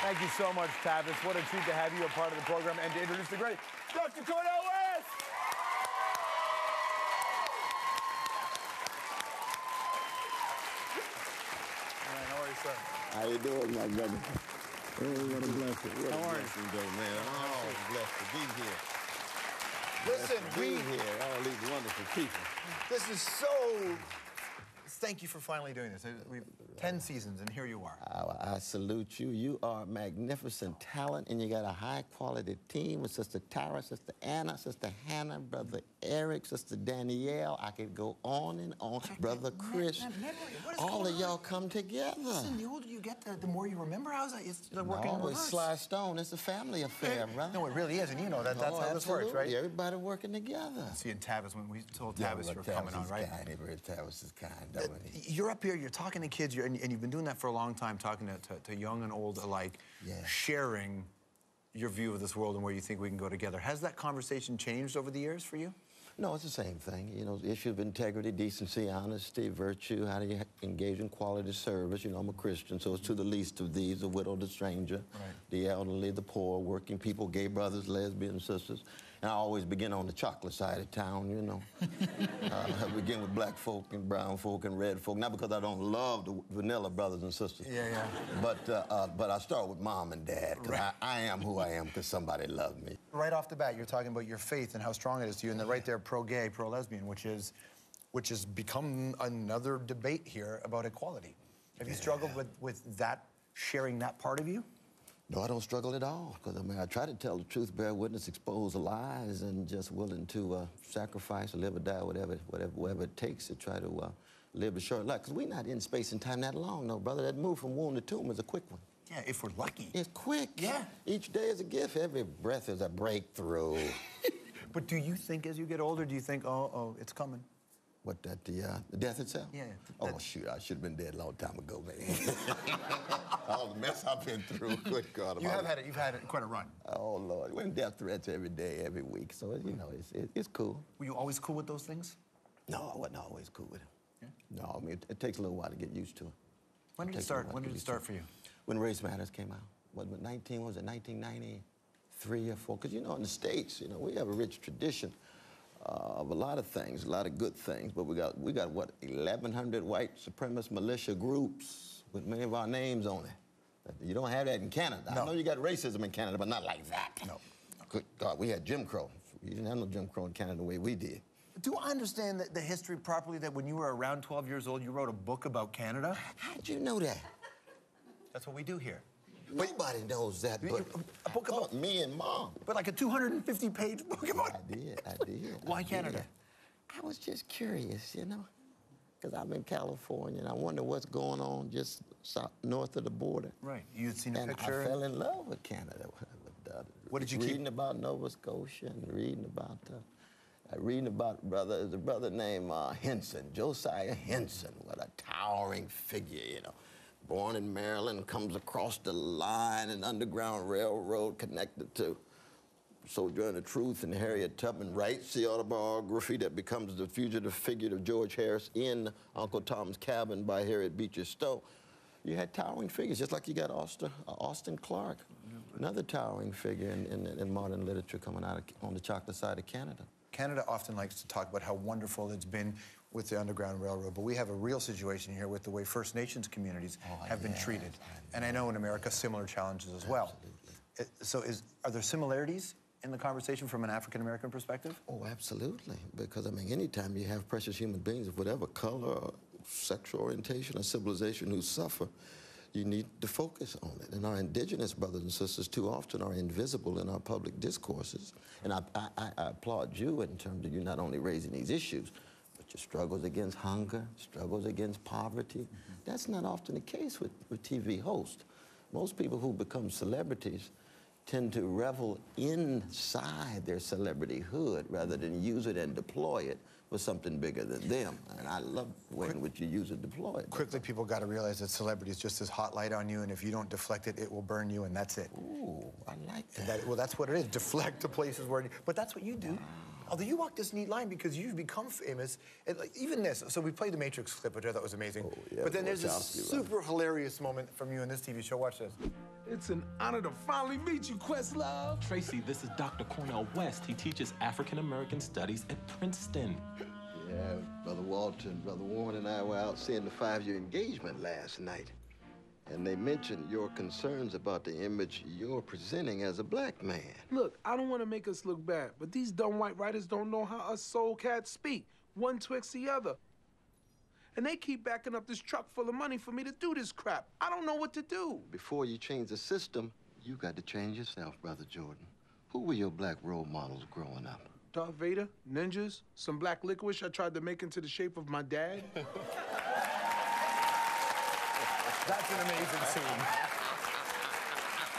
Thank you so much, Tavis. What a treat to have you a part of the program and to introduce the great Dr. Cornel West! All right, how are you, sir? How you doing, my brother? Oh, what a blessing. What How a are you? blessing, though, man. Oh, blessed to be here. Listen, Blessed to be here, all these wonderful people. this is so... Thank you for finally doing this. We've 10 seasons, and here you are. I salute you. You are a magnificent talent, and you got a high-quality team with Sister Tara, Sister Anna, Sister Hannah, Brother Eric, Sister Danielle. I could go on and on. Brother Chris. All of y'all come together. Listen, the older you get, the more you remember. How's that? It's like working in No, reverse. it's Sly Stone. It's a family affair, brother. No, it really is, and you know that. That's how this works, right? Everybody working together. See, in Tavis, when we told Tavis you were coming on, right? Tavis is kind, don't he? You're up here, you're talking to kids, and you've been doing that for a long time, talking to young and old alike, sharing your view of this world and where you think we can go together. Has that conversation changed over the years for you? No, it's the same thing. You know, issues of integrity, decency, honesty, virtue, how do you engage in quality service? You know, I'm a Christian, so it's to the least of these, the widow, the stranger, the elderly, the poor, working people, gay brothers, lesbian sisters. And I always begin on the chocolate side of town, you know. I begin with black folk and brown folk and red folk, not because I don't love the vanilla brothers and sisters. But I start with mom and dad, because I am who I am because somebody loved me. Right off the bat, you're talking about your faith and how strong it is to you, and then right there, pro-gay, pro-lesbian, which has become another debate here about equality. Have you struggled with that, sharing that part of you? No, I don't struggle at all, because I mean, I try to tell the truth, bear witness, expose lies, and just willing to sacrifice or live or die, whatever it takes to try to live a short life. Because we're not in space and time that long, no, brother. That move from womb to tomb is a quick one. Yeah, if we're lucky. It's quick. Yeah. Each day is a gift. Every breath is a breakthrough. But do you think as you get older, do you think, oh, it's coming? What, the death itself? Yeah. Oh, shoot, I should have been dead a long time ago, man. All the mess I've been through, good God. You've had quite a run. Oh, Lord. We're in death threats every day, every week, so, you know, it's cool. Were you always cool with those things? No, I wasn't always cool with it. Yeah? No, I mean, it takes a little while to get used to it. When did it start? When did it start for you? When Race Matters came out. What was it 1993 or 4? Because, you know, in the States, you know, we have a rich tradition of a lot of things, a lot of good things, but we got what, 1,100 white supremacist militia groups with many of our names on it. You don't have that in Canada. No. I know you got racism in Canada, but not like that. No. Good God, we had Jim Crow. We didn't have no Jim Crow in Canada the way we did. Do I understand the history properly, that when you were around 12 years old, you wrote a book about Canada? How did you know that? That's what we do here. Nobody knows that, but a book about me and Mom. But like a 250-page book about... I did. Why Canada? I was just curious, you know, because I'm in California, and I wonder what's going on just north of the border. Right. You'd seen a picture. I fell in love with Canada. What did you keep? Reading about Nova Scotia and reading about the brother named Henson, Josiah Henson. What a towering figure, you know. Born in Maryland, comes across the line, an Underground Railroad connected to Sojourner Truth, and Harriet Tubman writes the autobiography that becomes the fugitive figure of George Harris in Uncle Tom's Cabin by Harriet Beecher Stowe. You had towering figures, just like you got Austin Clarke, another towering figure in modern literature coming out on the chocolate side of Canada. Canada often likes to talk about how wonderful it's been with the Underground Railroad, but we have a real situation here with the way First Nations communities have been treated. And I know in America, similar challenges as well. So are there similarities in the conversation from an African-American perspective? Oh, absolutely. Because, I mean, anytime you have precious human beings of whatever color, or sexual orientation, or civilization who suffer, you need to focus on it. And our indigenous brothers and sisters too often are invisible in our public discourses. And I applaud you in terms of you not only raising these issues, but your struggles against hunger, struggles against poverty. That's not often the case with TV hosts. Most people who become celebrities tend to revel inside their celebrityhood rather than use it and deploy it for something bigger than them. And I love the way in which you use it, deploy it. Quickly, people got to realize that celebrity is just this hot light on you, and if you don't deflect it, it will burn you, and that's it. Ooh, I like that. Well, that's what it is. Deflect to places where... But that's what you do. Although you walk this neat line because you've become famous, and like, even this. So we played the Matrix clip, which I thought was amazing. Oh, yeah, but then there's this Wachowski, super hilarious moment from you in this TV show. Watch this. It's an honor to finally meet you, Questlove. Tracy, this is Dr. Cornel West. He teaches African American studies at Princeton. Yeah, Brother Walter and Brother Warren and I were out seeing the 5-year engagement last night. And they mentioned your concerns about the image you're presenting as a black man. Look, I don't want to make us look bad, but these dumb white writers don't know how us soul cats speak. One twixt the other. And they keep backing up this truck full of money for me to do this crap. I don't know what to do. Before you change the system, you got to change yourself, Brother Jordan. Who were your black role models growing up? Darth Vader, ninjas, some black licorice I tried to make into the shape of my dad. That's an amazing scene.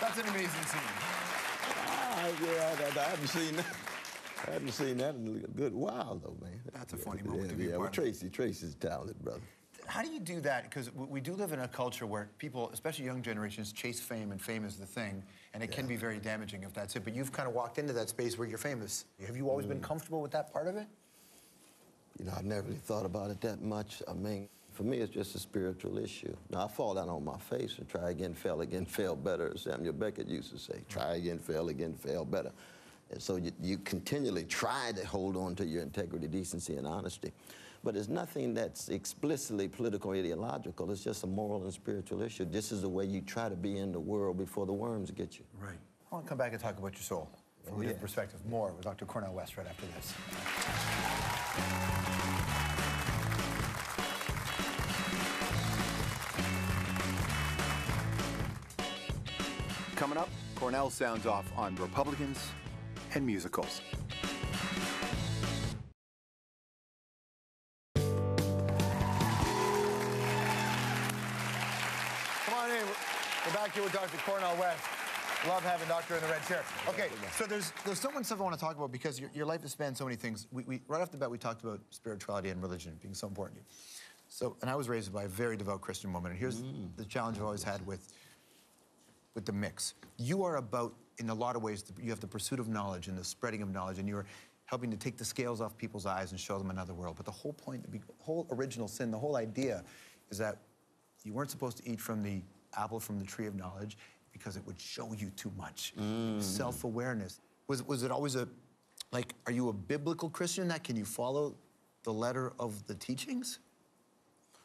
That's an amazing scene. Yeah, I haven't seen that. I haven't seen that in a good while, though, man. That's a funny moment to be a well, part of. Tracy's talented, brother. How do you do that? Because we do live in a culture where people, especially young generations, chase fame, and fame is the thing, and it can be very damaging if that's it. But you've kind of walked into that space where you're famous. Have you always been comfortable with that part of it? You know, I've never really thought about it that much. I mean, for me, it's just a spiritual issue. Now, I fall down on my face and try again, fail better, as Samuel Beckett used to say. Try again, fail better. And so you continually try to hold on to your integrity, decency, and honesty. But it's nothing that's explicitly political or ideological. It's just a moral and spiritual issue. This is the way you try to be in the world before the worms get you. Right. I want to come back and talk about your soul from a different perspective. More with Dr. Cornel West right after this. Coming up, Cornel sounds off on Republicans and musicals. Come on in. We're back here with Dr. Cornel West. Love having Doctor in the red chair. Okay, so there's so much stuff I want to talk about because your life has spanned so many things. We right off the bat, we talked about spirituality and religion being so important to you. So, and I was raised by a very devout Christian woman, and here's the challenge I've always had with the mix. You are about, in a lot of ways, you have the pursuit of knowledge and the spreading of knowledge, and you're helping to take the scales off people's eyes and show them another world. But the whole point, the whole original sin, the whole idea is that you weren't supposed to eat from the apple from the tree of knowledge because it would show you too much. Self-awareness. Was it always are you a biblical Christian that can you follow the letter of the teachings?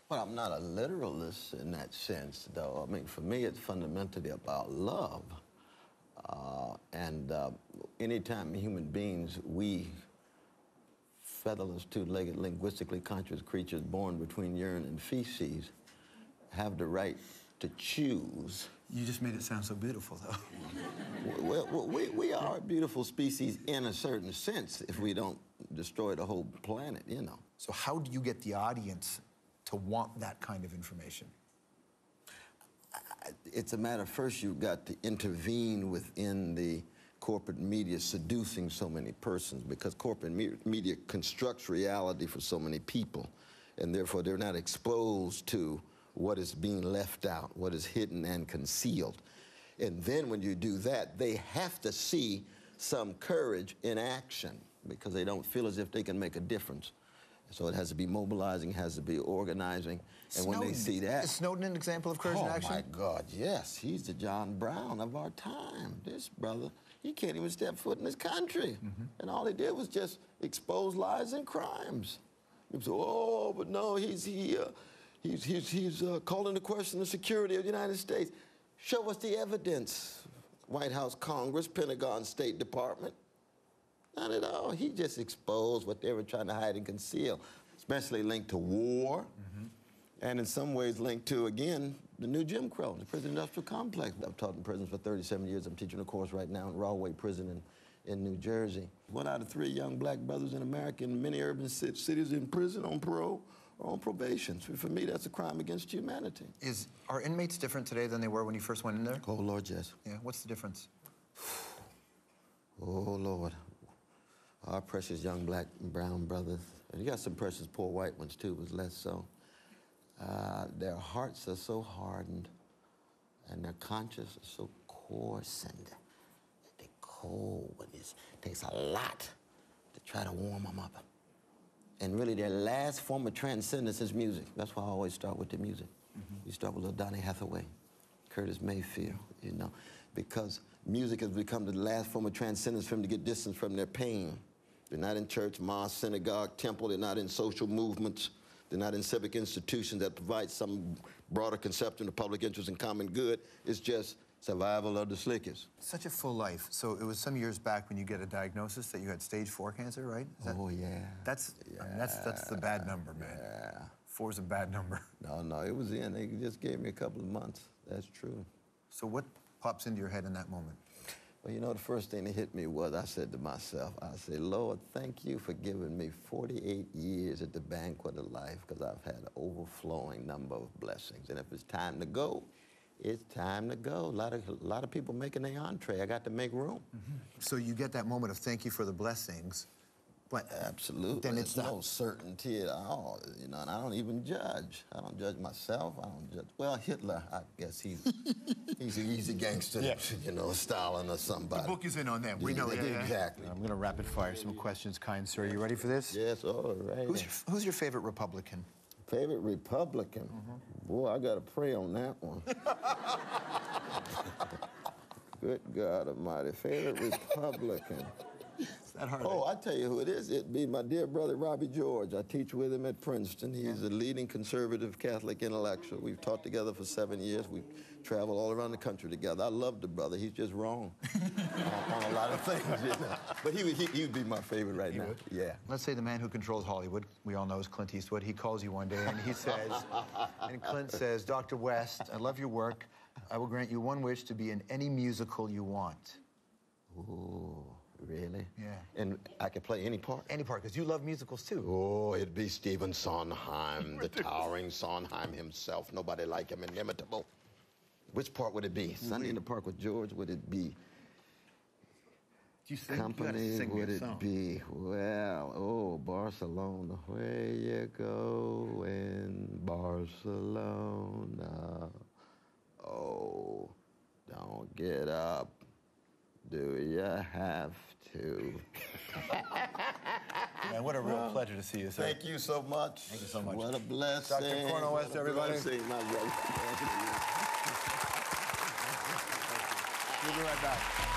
Well, I'm not a literalist in that sense, though. I mean, for me, it's fundamentally about love. Anytime human beings, we featherless, two-legged, linguistically conscious creatures born between urine and feces, have the right to choose. You just made it sound so beautiful, though. Well, we are a beautiful species in a certain sense if we don't destroy the whole planet, you know. So how do you get the audience to want that kind of information? It's a matter, first you've got to intervene within the corporate media seducing so many persons, because corporate media constructs reality for so many people, and therefore they're not exposed to what is being left out, what is hidden and concealed. And then when you do that, they have to see some courage in action because they don't feel as if they can make a difference. So it has to be mobilizing, has to be organizing. And when they see that... Is Snowden an example of courage in action? Oh, my God, yes. He's the John Brown of our time. This brother, he can't even step foot in this country. And all he did was just expose lies and crimes. He said, oh, but no, he's calling into question the security of the United States. Show us the evidence. White House, Congress, Pentagon, State Department. Not at all. He just exposed what they were trying to hide and conceal, especially linked to war, and in some ways linked to, again, the new Jim Crow, the prison industrial complex. I've taught in prisons for 37 years. I'm teaching a course right now in Rahway Prison in New Jersey. 1 out of 3 young black brothers in America in many urban cities in prison on parole or on probation. So for me, that's a crime against humanity. Are inmates different today than they were when you first went in there? Oh, Lord, yes. Yeah, what's the difference? Oh, Lord. Our precious young black and brown brothers, and you got some precious poor white ones too, but less so. Their hearts are so hardened, and their conscience is so coarsened. They're cold, but it takes a lot to try to warm them up. And really their last form of transcendence is music. That's why I always start with the music. You start with little Donny Hathaway, Curtis Mayfield, you know, because music has become the last form of transcendence for them to get distance from their pain. They're not in church, mosque, synagogue, temple. They're not in social movements. They're not in civic institutions that provide some broader conception of public interest and common good. It's just survival of the slickest. Such a full life. So it was some years back when you get a diagnosis that you had stage 4 cancer, right? Oh, yeah. That's the bad number, man. Yeah. 4's a bad number. No, it was in. They just gave me a couple of months. That's true. So what pops into your head in that moment? Well, you know, the first thing that hit me was I said to myself, I said, Lord, thank you for giving me 48 years at the banquet of life, because I've had an overflowing number of blessings. And if it's time to go, it's time to go. A lot of people making their entree. I got to make room. So you get that moment of thank you for the blessings, but absolutely. Then it's no certainty at all, you know, and I don't even judge. I don't judge myself. I don't judge. Well, Hitler, I guess he's an easy gangster, you know, Stalin or somebody. The book is in on them. We know. Exactly. I'm going to rapid fire some questions, kind sir. Are you ready for this? Yes, all right. Who's your favorite Republican? Favorite Republican? Boy, I got to pray on that one. Good God Almighty. Favorite Republican? That hard. Oh, I tell you who it is. It'd be my dear brother, Robbie George. I teach with him at Princeton. He's a leading conservative Catholic intellectual. We've taught together for 7 years. We travel all around the country together. I love the brother. He's just wrong on a lot of things, you know. But he would be my favorite right now. Yeah. Let's say the man who controls Hollywood, we all know is Clint Eastwood. He calls you one day and he says, and Clint says, Dr. West, I love your work. I will grant you one wish to be in any musical you want. Ooh. Really? Yeah. And I could play any part? Any part, because you love musicals, too. Oh, it'd be Stephen Sondheim, the towering Sondheim himself. Nobody like him, inimitable. Which part would it be? Sunday in the Park with George? Would it be? Do you sing? Company? Would it be? Well, oh, Barcelona, where you go in Barcelona? Oh, don't get up. Do you have to? Man, what a real pleasure to see you, sir. Thank you so much. Thank you so much. What a blessing. Dr. Cornel West, everybody. Blessing, my brother. We'll be right back.